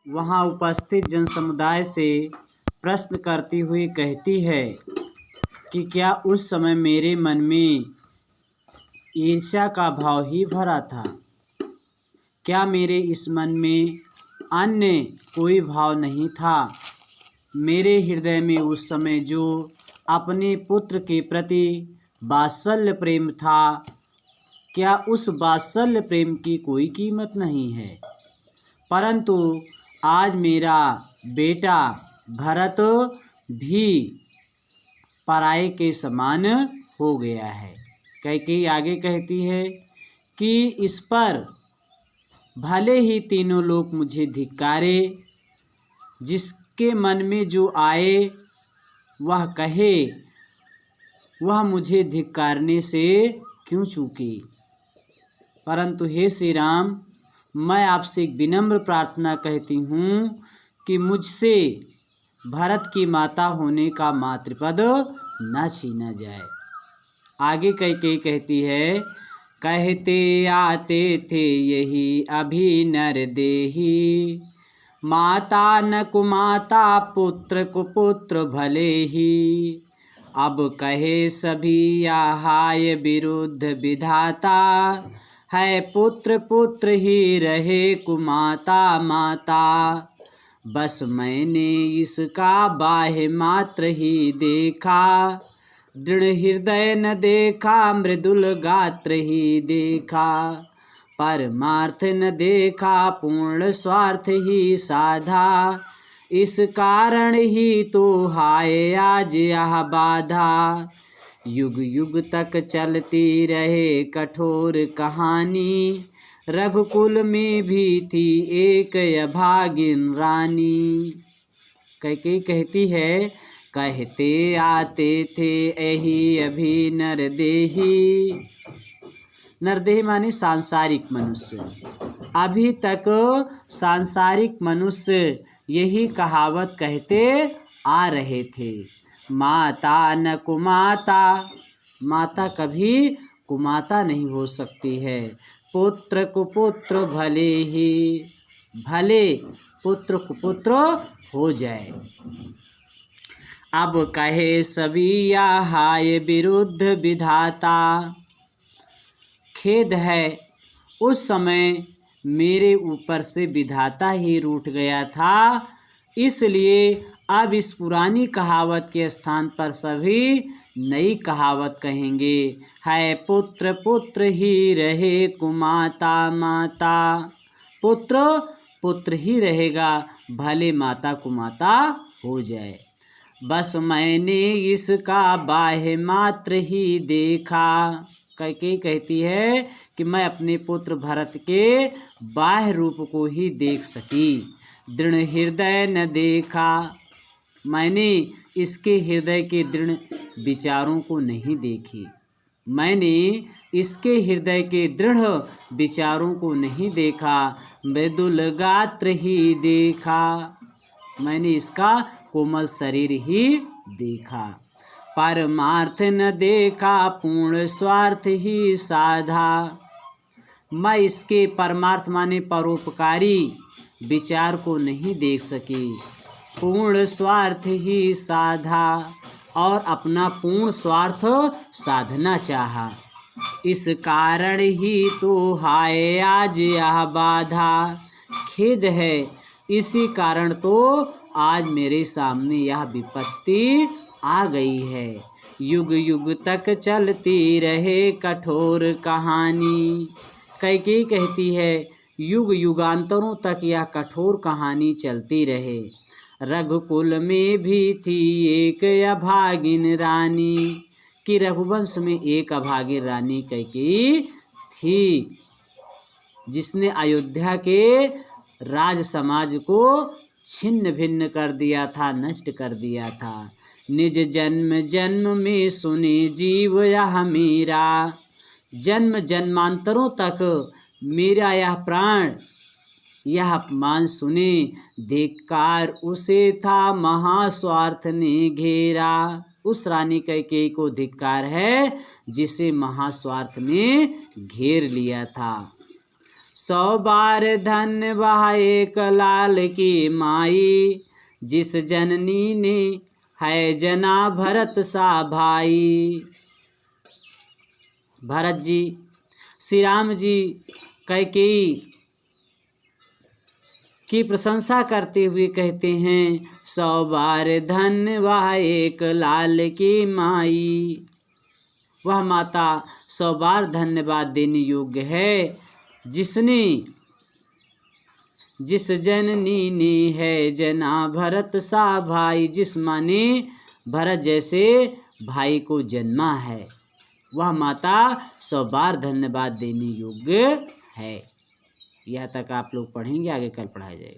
वहाँ उपस्थित जनसमुदाय से प्रश्न करती हुई कहती है कि क्या उस समय मेरे मन में ईर्ष्या का भाव ही भरा था? क्या मेरे इस मन में अन्य कोई भाव नहीं था? मेरे हृदय में उस समय जो अपने पुत्र के प्रति वात्सल्य प्रेम था, क्या उस वात्सल्य प्रेम की कोई कीमत नहीं है? परंतु आज मेरा बेटा भरत भी पराये के समान हो गया है। कैकेयी आगे कहती है कि इस पर भले ही तीनों लोग मुझे धिक्कारे, जिसके मन में जो आए वह कहे, वह मुझे धिक्कारने से क्यों चूके। परंतु हे श्री राम, मैं आपसे एक विनम्र प्रार्थना कहती हूँ कि मुझसे भरत की माता होने का मातृपद न छीना जाए। आगे कैकेयी कहती है, कहते आते थे यही अभी नर देही, माता न कुमाता पुत्र कुपुत्र भले ही। अब कहे सभी हाय विरुद्ध विधाता, है पुत्र पुत्र ही रहे कुमाता माता। बस मैंने इसका बाह्य मात्र ही देखा, दृढ़ हृदय न देखा मृदुल गात्र ही देखा। परमार्थ न देखा पूर्ण स्वार्थ ही साधा, इस कारण ही तो हाय आज यह बाधा। युग युग तक चलती रहे कठोर कहानी, रघुकुल में भी थी एक अभागिन रानी। कैकेयी कहती है, कहते आते थे यही अभी नरदेही। नरदेही माने सांसारिक मनुष्य। अभी तक सांसारिक मनुष्य यही कहावत कहते आ रहे थे, माता न कुमाता। माता कभी कुमाता नहीं हो सकती है। पुत्र कुपुत्र भले ही, भले पुत्र कुपुत्र हो जाए। अब कहे सभी या हाय विरुद्ध विधाता। खेद है, उस समय मेरे ऊपर से विधाता ही रूठ गया था, इसलिए अब इस पुरानी कहावत के स्थान पर सभी नई कहावत कहेंगे, है पुत्र पुत्र ही रहे कुमाता माता। पुत्र पुत्र ही रहेगा, भले माता कुमाता हो जाए। बस मैंने इसका बाह्य मात्र ही देखा। कैकेयी कहती है कि मैं अपने पुत्र भरत के बाह्य रूप को ही देख सकी, दृढ़ हृदय न देखा। मैंने इसके हृदय के दृढ़ विचारों को नहीं देखी, मैंने इसके हृदय के दृढ़ विचारों को नहीं देखा, मृदुल गात्र ही देखा। मैंने इसका कोमल शरीर ही देखा। परमार्थ न देखा पूर्ण स्वार्थ ही साधा। मैं इसके परमार्थ माने परोपकारी विचार को नहीं देख सकी, पूर्ण स्वार्थ ही साधा, और अपना पूर्ण स्वार्थ साधना चाहा। इस कारण ही तो हाय आज यह बाधा। खेद है, इसी कारण तो आज मेरे सामने यह विपत्ति आ गई है। युग युग तक चलती रहे कठोर कहानी। कैकेयी कहती है, युग युगांतरों तक यह कठोर कहानी चलती रहे। रघुकुल में भी थी एक अभागिन रानी, कि रघुवंश में एक अभागिन रानी कैकेयी थी, जिसने अयोध्या के राज समाज को छिन्न भिन्न कर दिया था, नष्ट कर दिया था। निज जन्म जन्म में सुने जीव यह मेरा, जन्म जन्मांतरों तक मेरा यह प्राण यह अपमान सुने। धिक्कार उसे था महास्वार्थ ने घेरा। उस रानी कैकेयी को धिक्कार है जिसे महास्वार्थ ने घेर लिया था। 100 बार धन्य वह एक लाल की माई, जिस जननी ने है जना भरत सा भाई। भरत जी श्री राम जी कैकेयी की प्रशंसा करते हुए कहते हैं, 100 बार धन्य वह एक लाल की माई। वह माता 100 बार धन्यवाद देने योग्य है, जिसने जिस जननी ने है जना भरत सा भाई, जिस माँ ने भरत जैसे भाई को जन्मा है, वह माता 100 बार धन्यवाद देने योग्य है। यह तक आप लोग पढ़ेंगे, आगे कल पढ़ाया जाएगा।